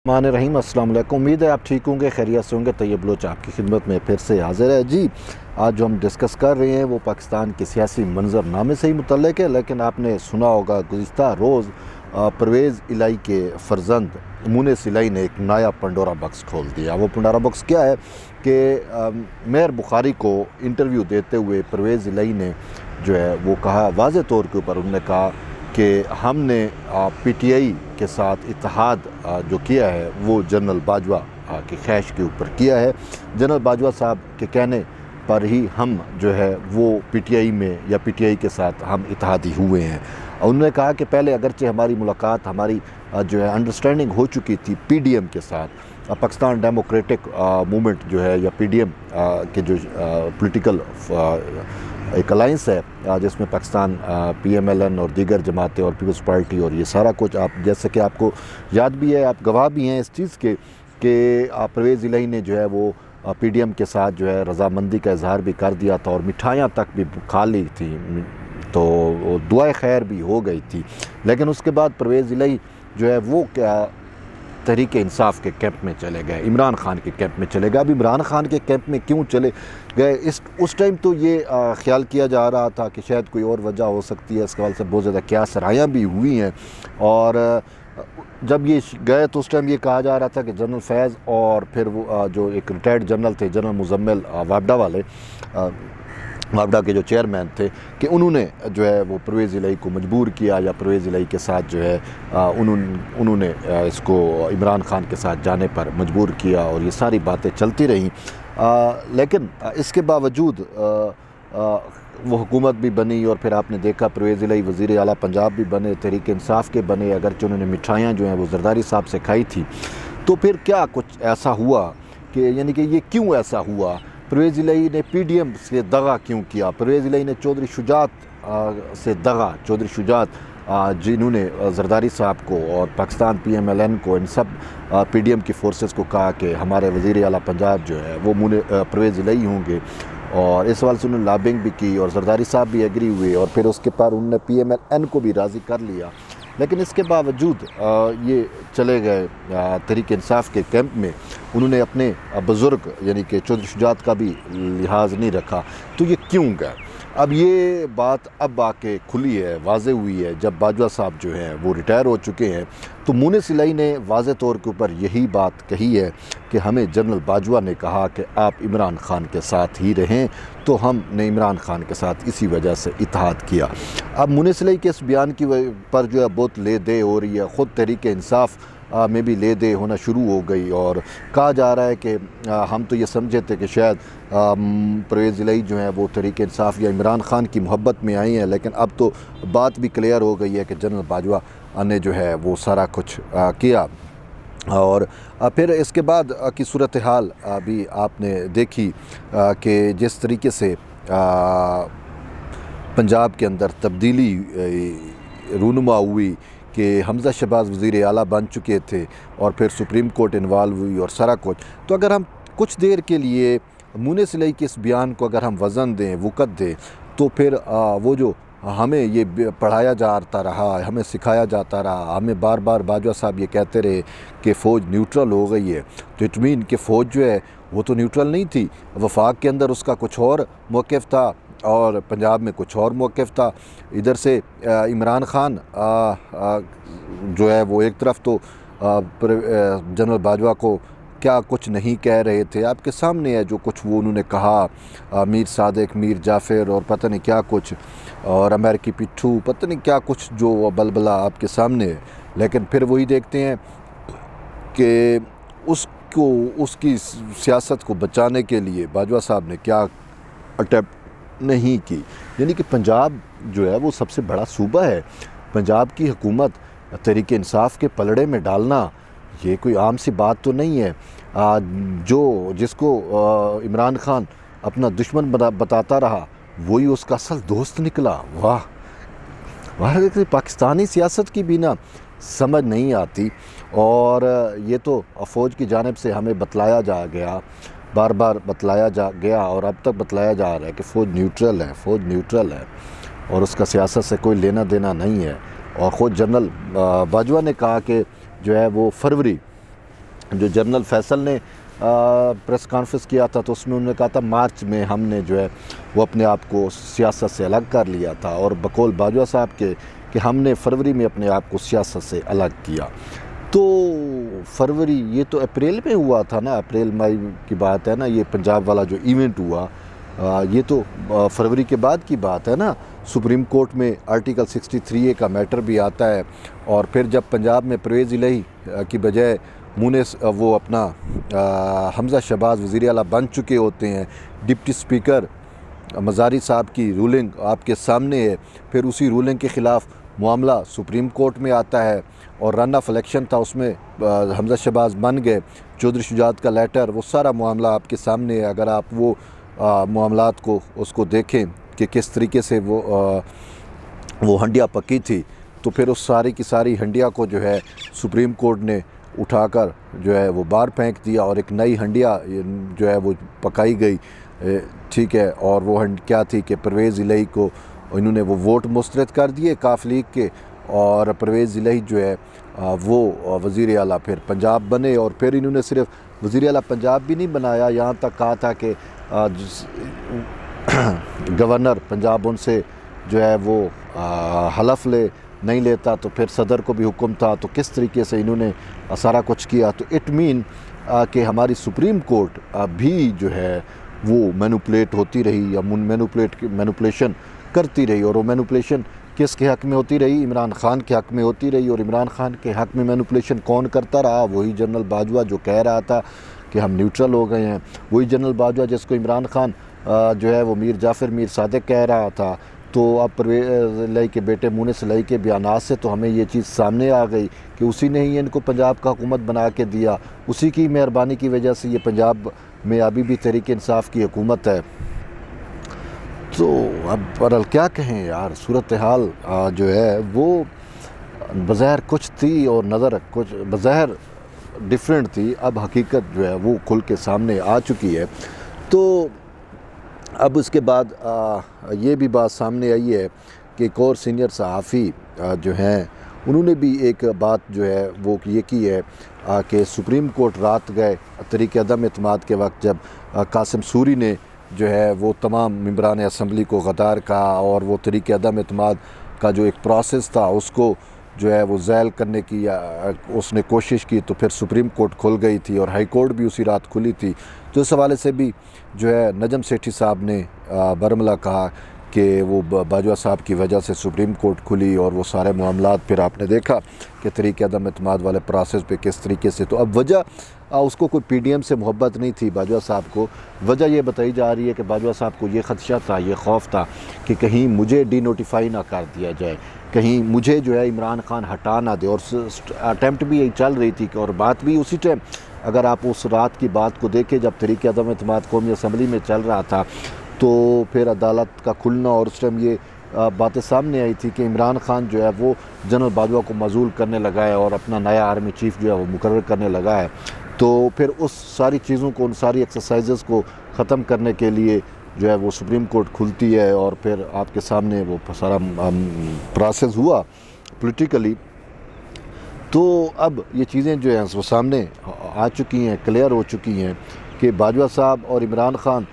मान रहीम अस्सलाम वालेकुम। उम्मीद है आप ठीक होंगे, खैरियत से होंगे। तैयब बलोच आपकी खिदमत में फिर से हाजिर है जी। आज जो हम डिस्कस कर रहे हैं वो पाकिस्तान के सियासी मंजरनामे से ही मुतल्लिक है। लेकिन आपने सुना होगा गुज़िश्ता रोज़ परवेज़ इलाही के फ़र्जंद मुनिस इलाही ने एक नया पंडोरा बॉक्स खोल दिया। वो पंडोरा बॉक्स क्या है कि मेयर बुखारी को इंटरव्यू देते हुए परवेज़ इलाही ने जो है वो कहा, वाज़े तौर के ऊपर उन्होंने कहा कि हमने पीटीआई के साथ इत्तेहाद जो किया है वो जनरल बाजवा की ख्वाहिश के ऊपर किया है। जनरल बाजवा साहब के कहने पर ही हम जो है वो पीटीआई में या पीटीआई के साथ हम इत्तेहादी हुए हैं। और उन्होंने कहा कि पहले अगरचे हमारी मुलाकात, हमारी जो है अंडरस्टैंडिंग हो चुकी थी पीडीएम के साथ, पाकिस्तान डेमोक्रेटिक मूवमेंट जो है या पीडीएम के जो पॉलिटिकल एक अलाइंस है जिसमें पाकिस्तान पीएमएलएन और दीगर जमातें और पीपल्स पार्टी और ये सारा कुछ, आप जैसे कि आपको याद भी है, आप गवाह भी हैं इस चीज़ के कि परवेज़ इलाही ने जो है वो पीडीएम के साथ जो है रज़ामंदी का इजहार भी कर दिया था और मिठाइयाँ तक भी खा ली थी, तो दुआए खैर भी हो गई थी। लेकिन उसके बाद परवेज़ इलाही जो है वो क्या तहरीक इंसाफ के कैंप में चले गए, इमरान खान के कैंप में चले गए। अब इमरान खान के कैंप में क्यों चले गए, उस टाइम तो ये ख्याल किया जा रहा था कि शायद कोई और वजह हो सकती है। इसके हवाले से बहुत ज़्यादा क्या सराहियाँ भी हुई हैं। और जब ये गए तो उस टाइम ये कहा जा रहा था कि जनरल फैज़ और फिर वो जो एक रिटायर्ड जनरल थे, जनरल मुजम्मिल वापडा वाले, वापडा के जो चेयरमैन थे, कि उन्होंने जो है वो परवेज़ इलाही को मजबूर किया या परवेज़ इलाही के साथ जो है उन्होंने इसको इमरान खान के साथ जाने पर मजबूर किया और ये सारी बातें चलती रहीं। लेकिन इसके बावजूद वो हुकूमत भी बनी और फिर आपने देखा परवेज़ इलाही वज़ीर आला पंजाब भी बने, तहरीक इंसाफ के बने, अगरचे उन्होंने मिठाइयाँ जो हैं वो जरदारी साहब से खाई थी। तो फिर क्या कुछ ऐसा हुआ कि यानी कि ये क्यों ऐसा हुआ, परवेज़ इलाही ने पीडीएम से दगा क्यों किया, परवेज़ इलाही ने चौधरी शुजात से दगा, चौधरी शुजात जिन्होंने जरदारी साहब को और पाकिस्तान पीएमएलएन को, इन सब पीडीएम की फोर्सेस को कहा कि हमारे वज़ीर आला पंजाब जो है वो परवेज़ इलाही होंगे, और इस सवाल से उन्होंने लॉबिंग भी की और जरदारी साहब भी एग्री हुए और फिर उसके बाद उन्होंने पीएमएलएन को भी राज़ी कर लिया। लेकिन इसके बावजूद ये चले गए तहरीक इंसाफ के कैंप में, उन्होंने अपने बुज़ुर्ग यानी कि चौधरी शुजात का भी लिहाज नहीं रखा। तो ये क्यों गए? अब ये बात अब आके खुली है, वाज़े हुई है जब बाजवा साहब जो हैं वो रिटायर हो चुके हैं। तो मुनिस इलाही ने वाज़े तौर के ऊपर यही बात कही है कि हमें जनरल बाजवा ने कहा कि आप इमरान खान के साथ ही रहें, तो हमने इमरान खान के साथ इसी वजह से इत्तेहाद किया। अब मुनिस इलाही के इस बयान की पर जो है बहुत ले दे हो रही है, ख़ुद तहरीक इंसाफ में भी ले दे होना शुरू हो गई और कहा जा रहा है कि हम तो ये समझे थे कि शायद परवेज़ इलाही जो है वो तहरीक इंसाफ या इमरान खान की मोहब्बत में आई हैं, लेकिन अब तो बात भी क्लियर हो गई है कि जनरल बाजवा ने जो है वो सारा कुछ किया। और फिर इसके बाद की सूरत हाल भी आपने देखी कि जिस तरीके से पंजाब के अंदर तब्दीली रूनुमा हुई कि हमज़ा शहबाज वज़ीर आला बन चुके थे और फिर सुप्रीम कोर्ट इन्वॉल्व हुई और सारा कुछ। तो अगर हम कुछ देर के लिए मुनिस इलाही के इस बयान को अगर हम वज़न दें, वक़्त दें, तो फिर वो जो हमें ये पढ़ाया जाता रहा, हमें सिखाया जाता रहा, हमें बार बार बाजवा साहब ये कहते रहे कि फ़ौज न्यूट्रल हो गई है, तो इट मीन कि फ़ौज जो है वो तो न्यूट्रल नहीं थी। वफाक के अंदर उसका कुछ और मौक़िफ़ था और पंजाब में कुछ और मौक़िफ़ था। इधर से इमरान खान जो है वो एक तरफ तो जनरल बाजवा को क्या कुछ नहीं कह रहे थे, आपके सामने है जो कुछ वो उन्होंने कहा, मीर सादिक, मीर जाफ़र और पता नहीं क्या कुछ, और अमेरिकी पिट्ठू, पता नहीं क्या कुछ जो बलबला आपके सामने है। लेकिन फिर वही देखते हैं कि उसकी सियासत को बचाने के लिए बाजवा साहब ने क्या अटैम्प्ट नहीं की। यानी कि पंजाब जो है वो सबसे बड़ा सूबा है, पंजाब की हुकूमत तहरीक इंसाफ के पलड़े में डालना ये कोई आम सी बात तो नहीं है। जिसको इमरान खान अपना दुश्मन बताता रहा वही उसका असल दोस्त निकला। वाह वाह, पाकिस्तानी सियासत की भी ना समझ नहीं आती। और ये तो फ़ौज की जानिब से हमें बतलाया जा गया, बार बार बतलाया जा गया और अब तक बतलाया जा रहा है कि फ़ौज न्यूट्रल है, फ़ौज न्यूट्रल है और उसका सियासत से कोई लेना देना नहीं है। और ख़ुद जनरल बाजवा ने कहा कि जो है वो फरवरी जो जनरल फैसल ने प्रेस कॉन्फ्रेंस किया था तो उसमें उन्होंने कहा था मार्च में हमने जो है वो अपने आप को सियासत से अलग कर लिया था, और बकौल बाजवा साहब के कि हमने फरवरी में अपने आप को सियासत से अलग किया। तो फरवरी, ये तो अप्रैल में हुआ था ना, अप्रैल मई की बात है ना, ये पंजाब वाला जो इवेंट हुआ ये तो फरवरी के बाद की बात है ना। सुप्रीम कोर्ट में आर्टिकल 63A का मैटर भी आता है, और फिर जब पंजाब में परवेज़ इलाही की बजाय मुनीस वो अपना हमज़ा शहबाज वज़ीर आला बन चुके होते हैं, डिप्टी स्पीकर मज़ारी साहब की रूलिंग आपके सामने है, फिर उसी रूलिंग के ख़िलाफ़ मामला सुप्रीम कोर्ट में आता है, और रन ऑफ इलेक्शन था उसमें हमज़ा शहबाज बन गए, चौधरी शुजात का लेटर, वो सारा मामला आपके सामने है। अगर आप वो मामलात को उसको देखें कि किस तरीके से वो हंडिया पकी थी, तो फिर उस सारी की सारी हंडिया को जो है सुप्रीम कोर्ट ने उठाकर जो है वो बाहर फेंक दिया, और एक नई हंडिया जो है वो पकाई गई, ठीक है। और वो क्या थी कि परवेज़ इलाही को इन्होंने वो वोट मुस्तरद कर दिए काफ लीग के, और परवेज़ इलाही जो है वो वज़ीर आला फिर पंजाब बने, और फिर इन्होंने सिर्फ वज़ीर आला पंजाब भी नहीं बनाया, यहाँ तक कहा था कि गवर्नर पंजाब उनसे जो है वो हलफ नहीं लेता, तो फिर सदर को भी हुक्म था। तो किस तरीके से इन्होंने सारा कुछ किया, तो इट मीन कि हमारी सुप्रीम कोर्ट भी जो है वो मैनिपुलेट होती रही, या मैनिपुलेशन करती रही, और वो मैनिपुलेशन किसके हक़ में होती रही? इमरान ख़ान के हक़ में होती रही। और इमरान ख़ान के हक़ में मैनिपुलेशन कौन करता रहा? वही जनरल बाजवा जो कह रहा था कि हम न्यूट्रल हो गए हैं, वही जनरल बाजवा जिसको इमरान ख़ान जो है वो मीर जाफ़र मीर सादिक कह रहा था। तो अब परवेज़ इलाही के बेटे मुनीस इलाही के बयानात से तो हमें ये चीज़ सामने आ गई कि उसी ने ही इनको पंजाब का हुकूमत बना के दिया, उसी की मेहरबानी की वजह से ये पंजाब में अभी भी तहरीक इंसाफ की हुकूमत है। तो अब बहरहाल क्या कहें यार, सूरत हाल जो है वो बज़ाहिर कुछ थी और नज़र कुछ बज़ाहिर डिफरेंट थी, अब हकीकत जो है वो खुल के सामने आ चुकी है। तो अब उसके बाद ये भी बात सामने आई है कि एक और सीनियर सहाफ़ी जो हैं उन्होंने भी एक बात जो है वो ये की है कि सुप्रीम कोर्ट रात गए तहरीक अदम एतमाद के वक्त, जब कासिम सूरी ने जो है वो तमाम मेंबरान असम्बली को गद्दार कहा, और वो तहरीक अदम एतमाद का जो एक प्रोसेस था उसको जो है वो ज़ैल करने की उसने कोशिश की, तो फिर सुप्रीम कोर्ट खुल गई थी और हाई कोर्ट भी उसी रात खुली थी। तो इस हवाले से भी जो है नजम सेठी साहब ने बरमला कहा कि वो बाजवा साहब की वजह से सुप्रीम कोर्ट खुली, और वो सारे मामलात फिर आपने देखा कि तहरीक अदम एतमाद वाले प्रोसेस पे किस तरीके से। तो अब वजह उसको कोई पीडीएम से मोहब्बत नहीं थी बाजवा साहब को, वजह ये बताई जा रही है कि बाजवा साहब को ये ख़दशा था, ये खौफ था कि कहीं मुझे डी नोटिफाई ना कर दिया जाए, कहीं मुझे जो है इमरान ख़ान हटा ना दे। और अटैम्प्ट भी यही चल रही थी, और बात भी उसी टाइम, अगर आप उस रात की बात को देखें जब तहरीक अदम एतमाद कौमी असम्बली में चल रहा था, तो फिर अदालत का खुलना, और उस टाइम ये बातें सामने आई थी कि इमरान ख़ान जो है वो जनरल बाजवा को मज़ूल करने लगा है और अपना नया आर्मी चीफ़ जो है वो मुकर्रर करने लगा है। तो फिर उस सारी चीज़ों को, उन सारी एक्सरसाइजेज़ को ख़त्म करने के लिए जो है वो सुप्रीम कोर्ट खुलती है, और फिर आपके सामने वो सारा प्रोसेस हुआ पॉलिटिकली। तो अब ये चीज़ें जो हैं वो सामने आ चुकी हैं, क्लियर हो चुकी हैं कि बाजवा साहब और इमरान ख़ान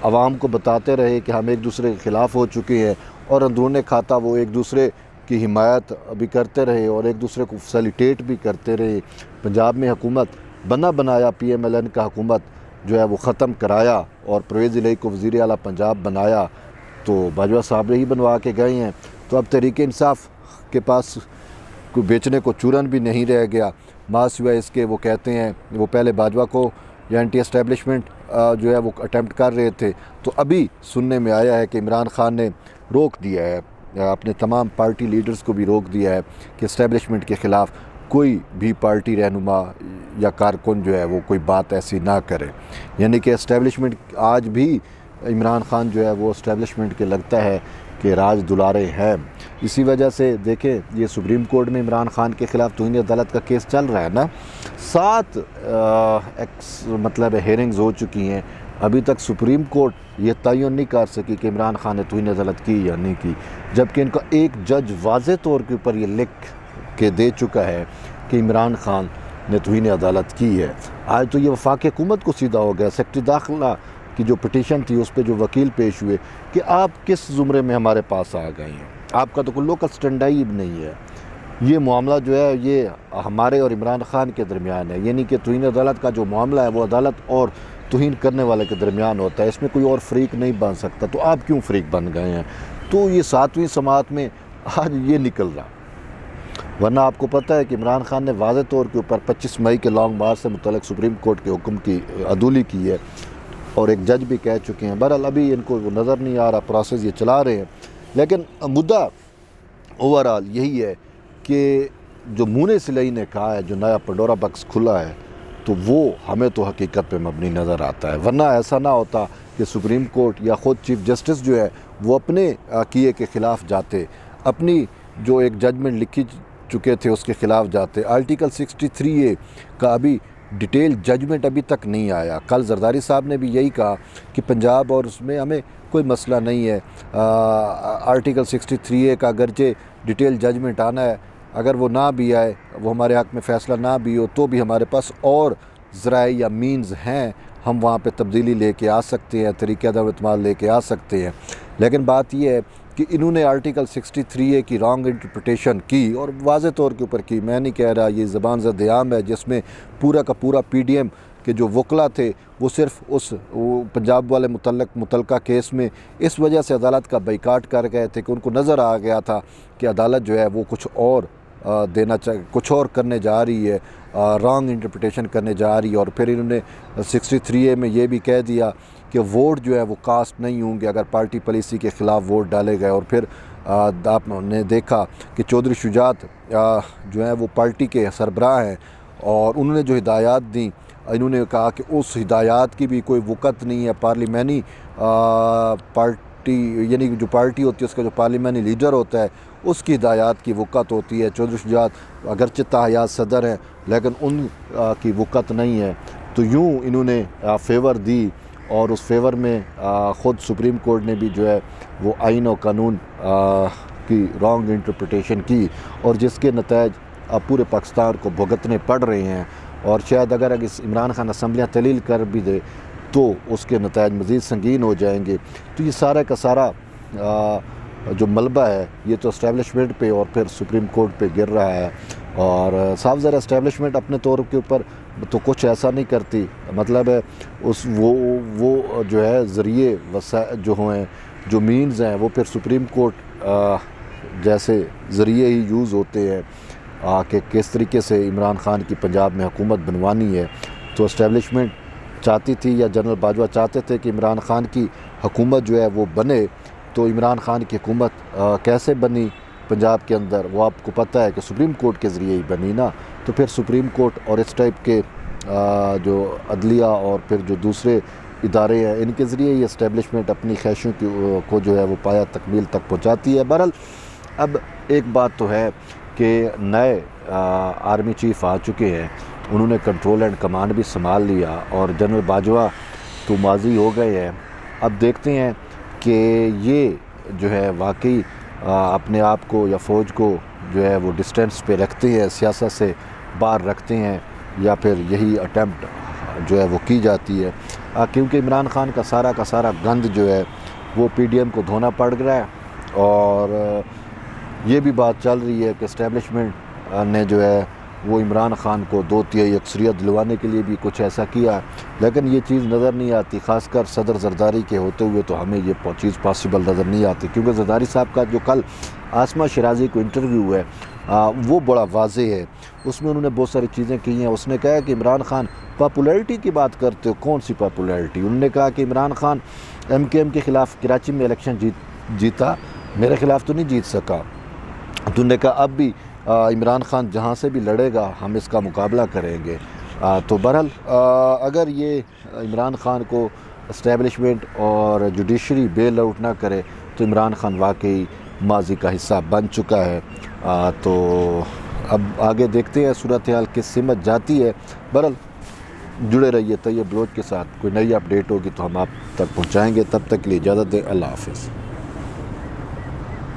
आवाम को बताते रहे कि हम एक दूसरे के ख़िलाफ़ हो चुके हैं, और अंदरूनी खाता वो एक दूसरे की हिमायत भी करते रहे और एक दूसरे को फैसिलिटेट भी करते रहे। पंजाब में हुकूमत बना बनाया PMLN का हुकूमत जो है वो ख़त्म कराया, और परवेज़ इलाही को वज़ीर आला पंजाब बनाया, तो बाजवा साहब ही बनवा के गए हैं। तो अब तहरीक इंसाफ के पास कोई बेचने को चूरन भी नहीं रह गया, माँ सिवाय इसके वो कहते हैं वो पहले बाजवा को या एंटी एस्टेब्लिशमेंट जो है वो अटैम्प्ट कर रहे थे। तो अभी सुनने में आया है कि इमरान ख़ान ने रोक दिया है, अपने तमाम पार्टी लीडर्स को भी रोक दिया है कि एस्टेब्लिशमेंट के ख़िलाफ़ कोई भी पार्टी रहनुमा या कारकुन जो है वो कोई बात ऐसी ना करे। यानी कि एस्टेब्लिशमेंट आज भी इमरान ख़ान जो है वो एस्टेब्लिशमेंट के लगता है कि राज दुलारे हैं। इसी वजह से देखें ये सुप्रीम कोर्ट में इमरान ख़ान के ख़िलाफ़ तौहीन अदालत का केस चल रहा है ना, 7 मतलब हेयरिंग्स हो चुकी हैं, अभी तक सुप्रीम कोर्ट ये तयन नहीं कर सकी कि इमरान ख़ान ने तौहीन अदालत की या नहीं की, जबकि इनका एक जज वाज़े तौर के ऊपर ये लिख के दे चुका है कि इमरान ख़ान ने तौहीन अदालत की है। आज तो ये वफाकी हुकूमत को सीधा हो गया। सेक्रेटरी दाखिला की जो पिटीशन थी उस पर जो वकील पेश हुए कि आप किस ज़ुमरे में हमारे पास आ गए हैं, आपका तो कोई लोकल स्टैंडाई नहीं है। ये मामला जो है ये हमारे और इमरान खान के दरमियान है, यानी कि तौहीन अदालत का जो मामला है वो अदालत और तौहीन करने वाले के दरमियान होता है, इसमें कोई और फ़रीक नहीं बन सकता। तो आप क्यों फ़रीक बन गए हैं? तो ये 7वीं समात में आज ये निकल रहा। वरना आपको पता है कि इमरान खान ने वाज़े तौर के ऊपर 25 मई के लॉन्ग मार्च से मुतल्लिक़ सुप्रीम कोर्ट के हुक्म की अदूली की है और एक जज भी कह चुके हैं। बहरहाल अभी इनको वो नज़र नहीं आ रहा, प्रोसेस ये चला रहे हैं। लेकिन मुद्दा ओवरऑल यही है कि जो मुने सिलई ने कहा है, जो नया पंडोरा बक्स खुला है, तो वो हमें तो हकीकत पे मबनी नज़र आता है। वरना ऐसा ना होता कि सुप्रीम कोर्ट या ख़ुद चीफ जस्टिस जो है वो अपने किए के ख़िलाफ़ जाते, अपनी जो एक जजमेंट लिखी चुके थे उसके ख़िलाफ़ जाते। आर्टिकल 63A का अभी डिटेल जजमेंट अभी तक नहीं आया। कल जरदारी साहब ने भी यही कहा कि पंजाब और उसमें हमें कोई मसला नहीं है। आर्टिकल 63A का अगरचे डिटेल जजमेंट आना है, अगर वो ना भी आए, वो हमारे हक़ में फ़ैसला ना भी हो, तो भी हमारे पास और ज़राए या मीन्स हैं, हम वहाँ पे तब्दीली लेके आ सकते हैं, तरीक़े अदम लेके आ सकते हैं। लेकिन बात यह है कि इन्होंने आर्टिकल 63A की रॉन्ग इंटरप्रिटेशन की और वाज़े तौर के ऊपर की। मैं नहीं कह रहा, ये ज़बान ज़द-ए-आम है जिसमें पूरा का पूरा PDM के जो वकला थे वो सिर्फ उस पंजाब वाले मुतल्लका केस में इस वजह से अदालत का बाइकाट कर गए थे कि उनको नज़र आ गया था कि अदालत जो है वो कुछ और कुछ और करने जा रही है, रॉन्ग इंटरप्रिटेशन करने जा रही है। और फिर इन्होंने 63A में ये भी कह दिया कि वोट जो है वो कास्ट नहीं होंगे अगर पार्टी पॉलिसी के ख़िलाफ़ वोट डाले गए। और फिर आपने देखा कि चौधरी शुजात जो है वो पार्टी के सरबराह हैं और उन्होंने जो हिदायत दी, इन्होंने कहा कि उस हिदायत की भी कोई वक़्त नहीं है। पार्लिमानी पार्टी यानी जो पार्टी होती है उसका जो पार्लिमानी लीडर होता है उसकी हिदायत की वक़्त होती है। चौधरी शुजात अगरचे ताहयात सदर हैं लेकिन उन की वक़्त नहीं है। तो यूँ इन्होंने फेवर दी और उस फेवर में ख़ुद सुप्रीम कोर्ट ने भी जो है वो आइन और कानून की रॉन्ग इंटरप्रिटेशन की और जिसके नतायज अब पूरे पाकिस्तान को भुगतने पड़ रहे हैं। और शायद अगर इमरान खान असम्बलियाँ तलील कर भी दे तो उसके नतायज मज़ीद संगीन हो जाएंगे। तो ये सारा का सारा जो मलबा है ये तो इस्टेब्लिशमेंट पे और फिर सुप्रीम कोर्ट पे गिर रहा है। और साफ ज़रा इस्टेब्लिशमेंट अपने तौर के ऊपर तो कुछ ऐसा नहीं करती, मतलब है उस वो जो है ज़रिए जो हैं, जो मीन्स हैं, वो फिर सुप्रीम कोर्ट जैसे ज़रिए ही यूज़ होते हैं कि किस तरीके से इमरान खान की पंजाब में हुकूमत बनवानी है। तो इस्टेब्लिशमेंट चाहती थी या जनरल बाजवा चाहते थे कि इमरान खान की हुकूमत जो है वो बने। तो इमरान खान की हुकूमत कैसे बनी पंजाब के अंदर, वो आपको पता है कि सुप्रीम कोर्ट के ज़रिए ही बनी ना। तो फिर सुप्रीम कोर्ट और इस टाइप के जो अदलिया और फिर जो दूसरे इदारे हैं इनके ज़रिए ये इस्टेब्लिशमेंट अपनी ख्वाहिशों को जो है वो पाया तकमील तक पहुँचाती है। बहरहाल अब एक बात तो है कि नए आर्मी चीफ़ आ चुके हैं, उन्होंने कंट्रोल एंड कमांड भी संभाल लिया और जनरल बाजवा तो माजी हो गए हैं। अब देखते हैं कि ये जो है वाकई अपने आप को या फ़ौज को जो है वो डिस्टेंस पे रखते हैं, सियासत से बाहर रखते हैं, या फिर यही अटैम्प्ट जो है वो की जाती है। क्योंकि इमरान खान का सारा गंद जो है वो PDM को धोना पड़ रहा है। और ये भी बात चल रही है कि इस्टेब्लिशमेंट ने जो है वो इमरान खान को 2/3 अक्सरियत दिलवाने के लिए भी कुछ ऐसा किया, लेकिन ये चीज़ नज़र नहीं आती। ख़ासकर सदर जरदारी के होते हुए तो हमें ये चीज़ पॉसिबल नज़र नहीं आती। क्योंकि जरदारी साहब का जो कल आसमा शिराजी को इंटरव्यू है वो बड़ा वाज़ेह है, उसमें उन्होंने बहुत सारी चीज़ें की हैं। उसने कहा कि इमरान खान पॉपुलैरिटी की बात करते हो, कौन सी पॉपुलैरिटी? उन्होंने कहा कि इमरान खान MKM के ख़िलाफ़ कराची में इलेक्शन जीता, मेरे ख़िलाफ़ तो नहीं जीत सका। तो उन्होंने कहा अब भी इमरान खान जहाँ से भी लड़ेगा हम इसका मुकाबला करेंगे। तो बहरहाल अगर ये इमरान खान को इस्टेब्लिशमेंट और जुडिशरी बेल आउट ना करे तो इमरान खान वाकई माजी का हिस्सा बन चुका है। तो अब आगे देखते हैं सूरत हाल किस सिमत जाती है। बहरहाल जुड़े रहिए तैयब बलोच के साथ, कोई नई अपडेट होगी तो हम आप तक पहुँचाएँगे। तब तक के लिए इजाज़त दें, अल्लाह हाफ़िज़।